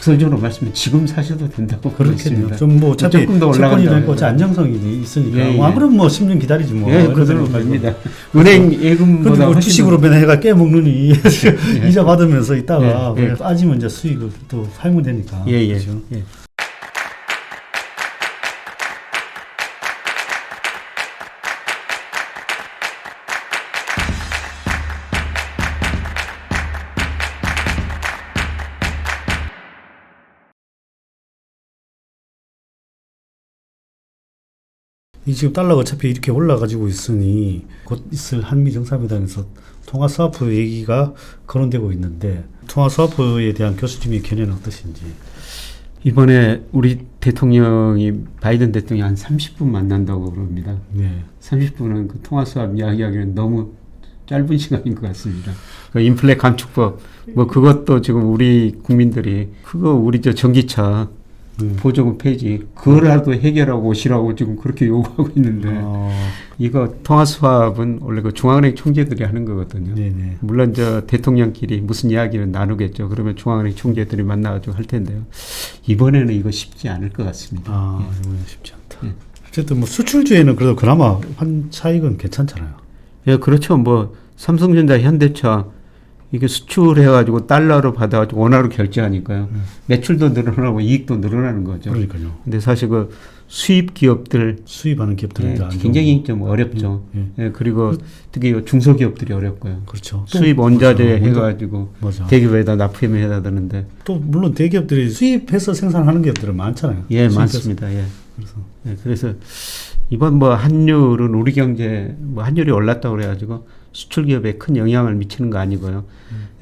직설적으로 말씀드리면 지금 사셔도 된다고 그렇겠네요. 그렇습니다. 좀뭐 어차피 조금 더 올라간다. 채권이라고 안정성이 있으니까. 예, 예. 아, 그럼 뭐 10년 기다리지 뭐. 예, 그대로 됩니다. 은행 예금보다 근데 뭐 훨씬 주식으로 배내가 깨먹느니 예. 이자 받으면서 있다가 예, 예. 빠지면 이제 수익을 또 팔면 되니까. 예, 예. 그렇죠? 예. 이 지금 달러가 어차피 이렇게 올라가지고 있으니 곧 있을 한미 정상회담에서 통화 스와프 얘기가 거론되고 있는데 통화 스와프에 대한 교수님의 견해는 어떠신지? 이번에 우리 대통령이 바이든 대통령이 한 30분 만난다고 그럽니다. 네. 30분은 그 통화 수합 이야기하기는 너무 짧은 시간인 것 같습니다. 그 인플레 감축법 뭐 그것도 지금 우리 국민들이 그거 우리 저 전기차 보조금 폐지 그거라도 해결하고 오시라고 지금 그렇게 요구하고 있는데 이거 통화 수합은 원래 그 중앙은행 총재들이 하는 거거든요. 네네. 물론 저 대통령끼리 무슨 이야기를 나누겠죠. 그러면 중앙은행 총재들이 만나가지고 할 텐데요. 이번에는 이거 쉽지 않을 것 같습니다. 이번엔 쉽지 않다. 예. 어쨌든 뭐 수출주에는 그래도 그나마 한 차익은 괜찮잖아요. 예, 그렇죠. 뭐 삼성전자, 현대차 이게 수출해가지고 달러로 받아가지고 원화로 결제하니까요. 매출도 늘어나고 이익도 늘어나는 거죠. 그러니까요. 근데 사실 그 수입 기업들 수입하는 기업들은 예, 안 좋은 굉장히 거. 좀 어렵죠. 예. 예, 그리고 특히 중소기업들이 어렵고요. 그렇죠. 수입 원자재 맞아. 해가지고 맞아. 대기업에다 납품해야 되는데 또 물론 대기업들이 수입해서 생산하는 기업들은 많잖아요. 예, 수입해서. 많습니다. 예. 그래서 예, 그래서 이번 뭐 환율은 우리 경제 뭐 환율이 올랐다고 그래가지고 수출 기업에 큰 영향을 미치는 거 아니고요.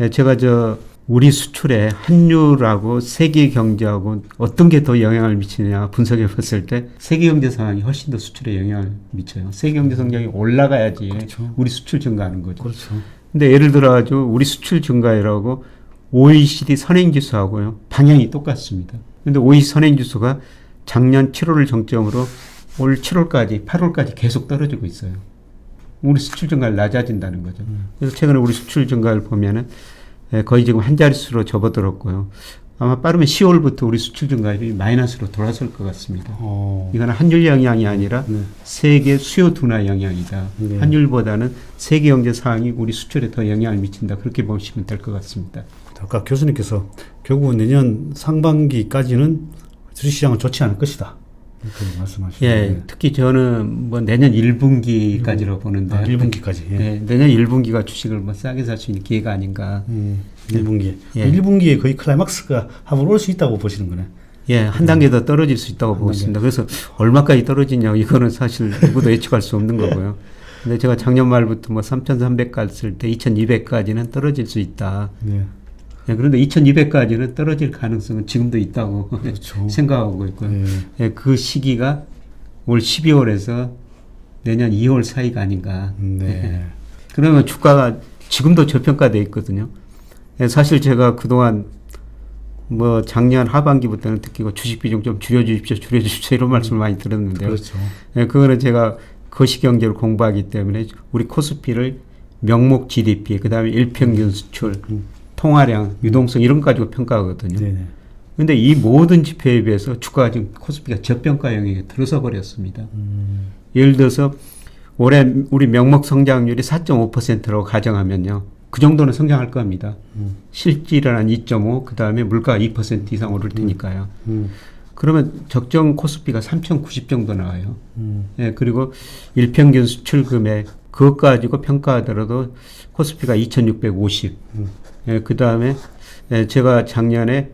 예, 제가 저 우리 수출에 환율하고 세계 경제하고 어떤 게 더 영향을 미치느냐 분석해 봤을 때 세계 경제 상황이 훨씬 더 수출에 영향을 미쳐요. 세계 경제 성장이 올라가야지 그렇죠. 우리 수출 증가하는 거죠. 그렇죠. 근데 예를 들어 가지고 우리 수출 증가율하고 OECD 선행지수하고요 방향이 똑같습니다. 근데 OECD 선행지수가 작년 7월을 정점으로 올 7월까지 8월까지 계속 떨어지고 있어요. 우리 수출 증가율 낮아진다는 거죠. 그래서 최근에 우리 수출 증가율 보면은 거의 지금 한 자릿수로 접어들었고요. 아마 빠르면 10월부터 우리 수출 증가율이 마이너스로 돌아설 것 같습니다. 이거는 환율 영향이 아니라 세계 수요 둔화 영향이다. 네. 환율보다는 세계 경제 상황이 우리 수출에 더 영향을 미친다. 그렇게 보시면 될 것 같습니다. 아까 교수님께서 결국은 내년 상반기까지는 주식시장은 좋지 않을 것이다. 이렇게 말씀하시는데. 예, 특히 저는 뭐 내년 1분기까지로 보는데. 1분기까지. 예. 예, 내년 1분기가 주식을 뭐 싸게 살 수 있는 기회가 아닌가. 1분기에. 예. 1분기에 거의 클라이막스가 한번 올 수 있다고 보시는 거네. 예, 한 단계 더 떨어질 수 있다고 보고 있습니다. 그래서 얼마까지 떨어지냐, 이거는 사실 누구도 예측할 수 없는 거고요. 근데 제가 작년 말부터 뭐 3,300 갔을 때 2,200까지는 떨어질 수 있다. 네. 예, 그런데 2,200까지는 떨어질 가능성은 지금도 있다고 그렇죠. 생각하고 있고요. 네. 예, 그 시기가 올 12월에서 내년 2월 사이가 아닌가. 네. 예. 그러면 주가가 지금도 저평가되어 있거든요. 예, 사실 제가 그동안 뭐 작년 하반기부터는 특히 주식 비중 좀 줄여주십시오 이런 말씀을 많이 들었는데요. 그렇죠. 예, 그거는 제가 거시경제를 공부하기 때문에 우리 코스피를 명목 GDP, 그 다음에 일평균 수출, 통화량, 유동성 이런 거 가지고 평가하거든요. 네네. 근데 이 모든 지표에 비해서 주가가 지금 코스피가 저평가 영역에 들어서 버렸습니다. 예를 들어서 올해 우리 명목 성장률이 4.5%라고 가정하면요. 그 정도는 성장할 겁니다. 실질은 한 2.5, 그 다음에 물가가 2% 이상 오를 테니까요. 그러면 적정 코스피가 3,090 정도 나와요. 예, 그리고 일평균 수출 금액, 그것 가지고 평가하더라도 코스피가 2,650. 예, 그 다음에 제가 작년에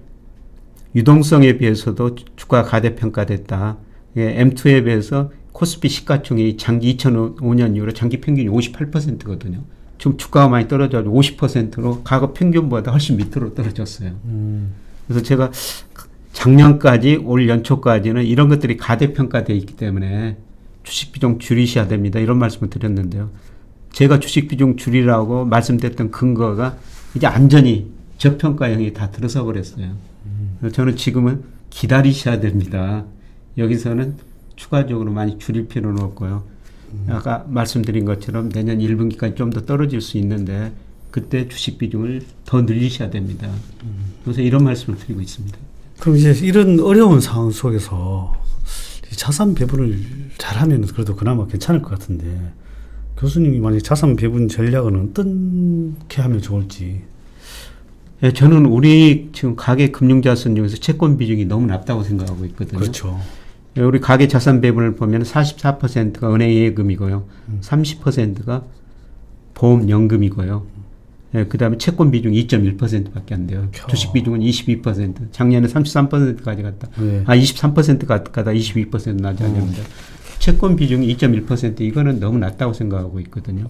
유동성에 비해서도 주가가 가대평가됐다. 예, M2에 비해서 코스피 시가총액이 장기 2005년 이후로 장기 평균이 58%거든요. 지금 주가가 많이 떨어져서 50%로 과거 평균보다 훨씬 밑으로 떨어졌어요. 그래서 제가 작년까지 올 연초까지는 이런 것들이 가대평가되어 있기 때문에 주식 비중 줄이셔야 됩니다. 이런 말씀을 드렸는데요. 제가 주식 비중 줄이라고 말씀드렸던 근거가 이제 완전히 저평가형이 다 들어서 버렸어요. 그래서 저는 지금은 기다리셔야 됩니다. 여기서는 추가적으로 많이 줄일 필요는 없고요. 아까 말씀드린 것처럼 내년 1분기까지 좀 더 떨어질 수 있는데 그때 주식 비중을 더 늘리셔야 됩니다. 그래서 이런 말씀을 드리고 있습니다. 그럼 이제 이런 어려운 상황 속에서 이 자산 배분을 잘하면 그래도 그나마 괜찮을 것 같은데 교수님이 만약 자산 배분 전략은 어떻게 하면 좋을지. 예, 저는 우리 지금 가계 금융자산 중에서 채권 비중이 너무 낮다고 생각하고 있거든요. 그렇죠. 예, 우리 가계 자산 배분을 보면 44%가 은행 예금이고요. 30%가 보험 연금이고요. 예, 그다음에 채권 비중 2.1%밖에 안 돼요. 주식 비중은 22%. 작년에 33%까지 갔다. 네. 23% 가다 22% 낮아졌는데 채권 비중이 2.1% 이거는 너무 낮다고 생각하고 있거든요.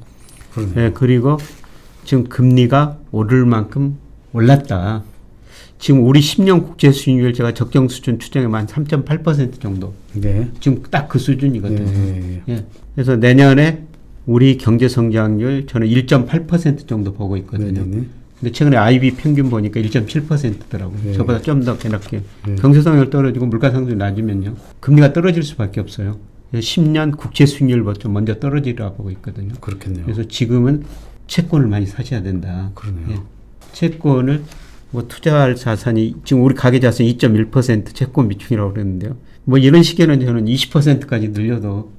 그러네요. 예, 그리고 지금 금리가 오를 만큼 올랐다. 지금 우리 10년 국제 수익률 제가 적정 수준 추정하면 한 3.8% 정도. 네. 지금 딱 그 수준이거든요. 네. 예. 그래서 내년에 우리 경제 성장률 저는 1.8% 정도 보고 있거든요. 네. 근데 최근에 IB 평균 보니까 1.7%더라고요. 네. 저보다 좀 더 낮게. 네. 경제 성장률 떨어지고 물가 상승이 낮으면요. 금리가 떨어질 수밖에 없어요. 10년 국채 수익률보다 좀 먼저 떨어지라고 보고 있거든요. 그렇겠네요. 그래서 지금은 채권을 많이 사셔야 된다. 그러네요. 예. 채권을 뭐 투자할 자산이 지금 우리 가계 자산이 2.1% 채권 비중이라고 그랬는데요. 뭐 이런 시기에는 저는 20%까지 늘려도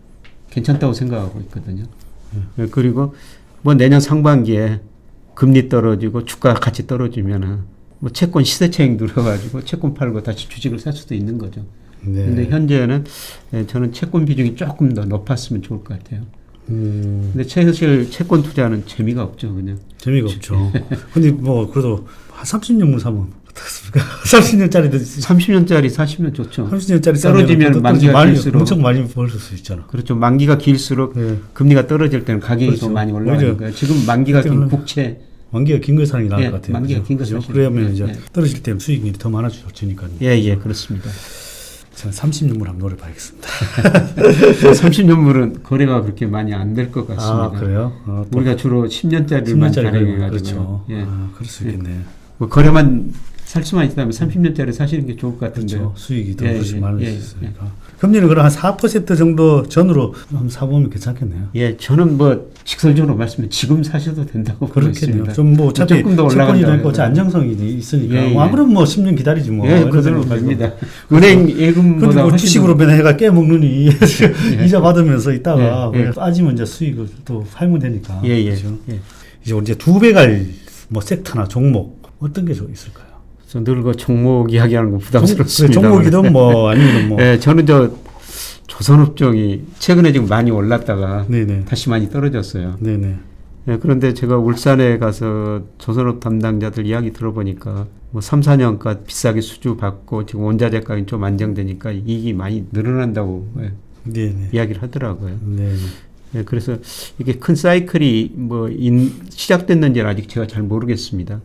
괜찮다고 생각하고 있거든요. 예. 그리고 뭐 내년 상반기에 금리 떨어지고 주가 같이 떨어지면은 뭐 채권 시세차익 늘어가지고 채권 팔고 다시 주식을 살 수도 있는 거죠. 네. 근데 현재는 예, 저는 채권 비중이 조금 더 높았으면 좋을 것 같아요. 근데 사실 채권 투자는 재미가 없죠, 그냥. 재미가 없죠. 근데 뭐 그래도 한 30년물 사면 어떻습니까? 30년짜리도 30년짜리 사시면 좋죠. 30년짜리 떨어지면 만기가 길수록 엄청 많이 벌 수 있잖아. 그렇죠. 만기가 길수록 네. 금리가 떨어질 때는 가격이 그렇죠. 더 많이 올라가는 오히려 거예요. 지금 만기가 긴 그때는 국채 만기가 긴 거 사는 게 나을 예, 것 같아요. 만기가 그죠? 긴거 그죠? 사시는 그러면 예, 이제 예. 떨어질 때는 수익이 더 많아지니까요. 예, 그렇습니다. 저는 30년물 한번 노려봐야겠습니다. 30년물은 거래가 그렇게 많이 안 될 것 같습니다. 아, 그래요? 우리가 주로 10년짜리만 10년짜리 발행해가지고 그렇죠. 예. 아, 그럴 수 있겠네. 뭐 거래만 살 수만 있다면 30년짜리 사시는 게 좋을 것 같은데. 그렇죠. 수익이 더 예, 훨씬 예, 많을 예, 수 있으니까. 금리는 그럼 한 4% 정도 전으로 한번 사보면 괜찮겠네요. 예, 저는 뭐 직설적으로 말씀드리면 지금 사셔도 된다고 보고 그렇겠네요. 있습니다. 좀 뭐 어차피 조금 더 채권이 올라간다 있고 안정성이 있으니까 예, 예. 뭐 아무런 뭐 10년 기다리지 뭐. 예, 이런 그대로 생각 가지고. 됩니다. 은행 예금보다 근데 뭐 훨씬 주식으로 맨날 해가 깨먹느니 이자 받으면서 있다가 예, 예. 빠지면 이제 수익을 또 팔면 되니까. 예, 예. 그렇죠? 예. 이제 이제 두 배 갈 뭐 섹터나 종목 어떤 게 있을까요? 저 늘고 종목 이야기하는 거 부담스럽습니다. 종목이든 뭐 아니면 뭐. 예, 저는 조선업종이 최근에 지금 많이 올랐다가 네네. 다시 많이 떨어졌어요. 네네. 예, 그런데 제가 울산에 가서 조선업 담당자들 이야기 들어보니까 뭐 3, 4년간 비싸게 수주 받고 지금 원자재 가격이 좀 안정되니까 이익이 많이 늘어난다고 네네. 이야기를 하더라고요. 네네. 예, 그래서 이게 큰 사이클이 뭐 시작됐는지는 아직 제가 잘 모르겠습니다.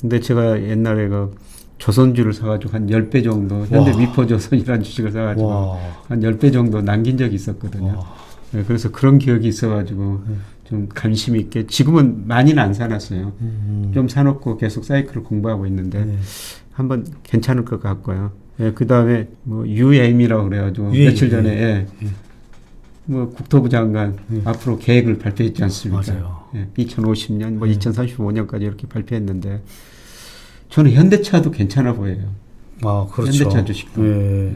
근데 제가 옛날에 그 조선주를 사가지고 한 10배 정도 현대 미포조선이라는 주식을 사가지고 와. 한 10배 정도 남긴 적이 있었거든요. 와. 예, 그래서 그런 기억이 있어가지고 좀 관심 있게 지금은 많이는 안 사놨어요. 좀 사놓고 계속 사이클을 공부하고 있는데 네. 한번 괜찮을 것 같고요. 예, 그 다음에 뭐 UM이라고 그래가지고 UAM, 며칠 전에 예. 뭐 국토부 장관 앞으로 계획을 발표했지 않습니까? 맞아요. 예, 2050년, 뭐 2035년까지 이렇게 발표했는데 저는 현대차도 괜찮아 보여요. 아, 그렇죠. 현대차 주식도. 예.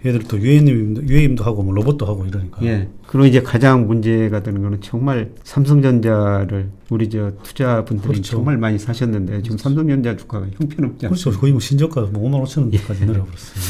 얘들 또 유해임도 하고 뭐 로봇도 하고 이러니까. 예. 그리고 이제 가장 문제가 되는 거는 정말 삼성전자를 우리 투자분들이 그렇죠. 정말 많이 사셨는데 지금 삼성전자 주가가 형편없지 않습니까? 그렇죠. 거의 뭐 신저가 뭐 5만 5천 원까지 내려버렸어요.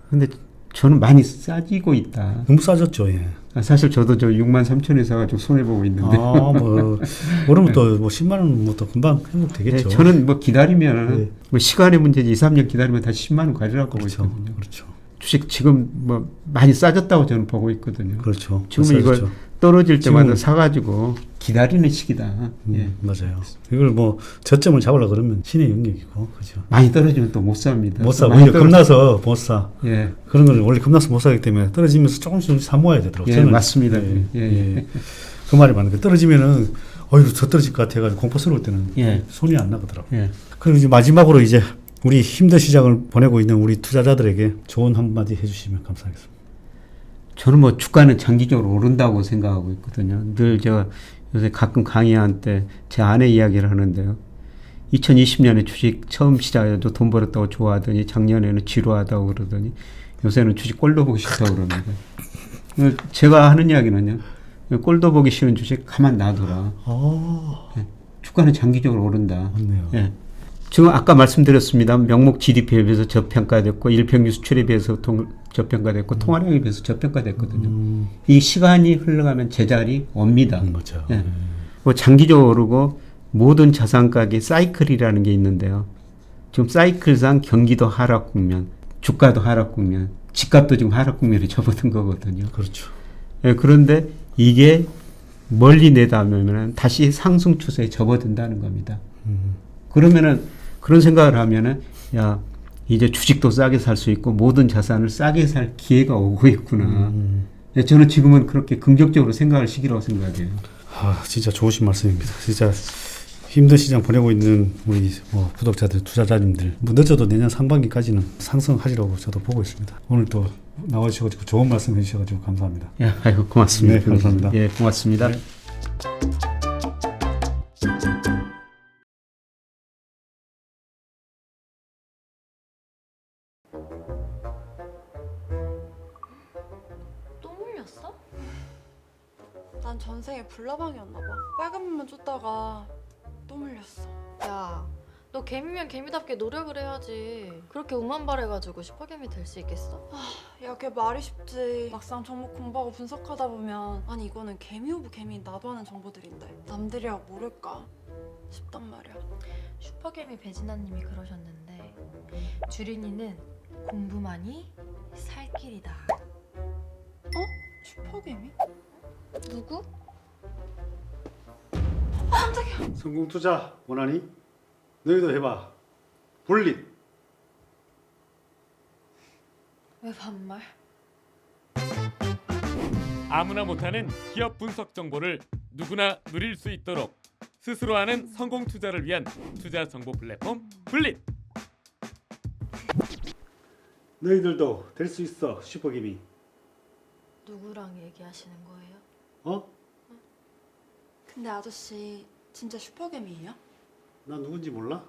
근데 저는 많이 싸지고 있다. 너무 싸졌죠. 예. 사실 저도 6만 3천에 사가지고 손해보고 있는데. 뭐 오르면 또 뭐 10만 원 뭐 또 금방 회복되겠죠. 예, 저는 뭐 기다리면 네. 뭐 시간의 문제지 2, 3년 기다리면 다시 10만 원 가리라고 보고 그렇죠. 있거든요. 그렇죠. 주식 지금 뭐 많이 싸졌다고 저는 보고 있거든요. 그렇죠. 지금 이걸 싸졌죠. 떨어질 때마다 지금은- 사가지고 기다리는 시기다. 예. 맞아요. 이걸 뭐 저점을 잡으려 그러면 신의 영역이고, 그죠. 많이 떨어지면 또 못 삽니다. 못 사. 많이 오히려 겁나서 못 사. 예, 그런 걸 원래 겁나서 못 사기 때문에 떨어지면서 조금씩 사 모아야 되더라고요. 예, 저는. 맞습니다. 예, 예, 예. 그 말이 많은 게 떨어지면은 어휴 저 떨어질 것 같아가지고 공포스러울 때는 예. 손이 안 나가더라고요. 예. 그리고 이제 마지막으로 이제 우리 힘든 시장을 보내고 있는 우리 투자자들에게 좋은 한마디 해주시면 감사하겠습니다. 저는 뭐 주가는 장기적으로 오른다고 생각하고 있거든요. 늘 제가 요새 가끔 강의할 때 제 아내 이야기를 하는데요. 2020년에 주식 처음 시작해도 돈 벌었다고 좋아하더니 작년에는 지루하다고 그러더니 요새는 주식 꼴도 보기 싫다고 그럽니다. 제가 하는 이야기는요. 꼴도 보기 싫은 주식 가만 놔둬라. 예, 주가는 장기적으로 오른다. 맞네요. 예. 지금 아까 말씀드렸습니다. 명목 GDP에 비해서 저평가됐고 일평균 수출에 비해서 저평가됐고 통화량에 비해서 저평가됐거든요. 이 시간이 흘러가면 제자리 옵니다. 맞죠. 예. 뭐 장기적으로 모든 자산 가격 사이클이라는 게 있는데요. 지금 사이클상 경기도 하락 국면, 주가도 하락 국면, 집값도 지금 하락 국면에 접어든 거거든요. 그렇죠. 예, 그런데 이게 멀리 내다보면 다시 상승 추세에 접어든다는 겁니다. 그러면은 그런 생각을 하면은 야 이제 주식도 싸게 살 수 있고 모든 자산을 싸게 살 기회가 오고 있구나. 예, 저는 지금은 그렇게 긍정적으로 생각할 시기라고 생각해요. 아, 진짜 좋으신 말씀입니다. 진짜 힘든 시장 보내고 있는 우리 구독자들, 투자자님들 뭐 늦어도 내년 상반기까지는 상승하시라고 저도 보고 있습니다. 오늘 또 나와주셔가지고 좋은 말씀 해주셔가지고 감사합니다. 야, 아이고 고맙습니다. 네, 감사합니다. 예, 고맙습니다. 네. 또 물렸어? 난 전생에 불나방이었나 봐. 빨간 물만 쫓다가 또 물렸어. 야, 너 개미면 개미답게 노력을 해야지. 그렇게 운만발해가지고 슈퍼개미 될 수 있겠어? 야, 걔 말이 쉽지. 막상 종목 공부하고 분석하다 보면 아니 이거는 개미 오브 개미 나도 아는 정보들인데 남들이야 모를까 싶단 말이야. 슈퍼개미 배진아님이 그러셨는데 주린이는 공부만이 살 길이다. 슈퍼개미? 누구? 성공 투자 원하니? 너희도 해봐. 볼릿. 왜 반말? 아무나 못하는 기업 분석 정보를 누구나 누릴 수 있도록 스스로 하는 성공 투자를 위한 투자 정보 플랫폼 블릿. 너희들도 될 수 있어. 슈퍼개미. 누구랑 얘기하시는 거예요? 어? 근데 아저씨 진짜 슈퍼개미예요? 나 누군지 몰라?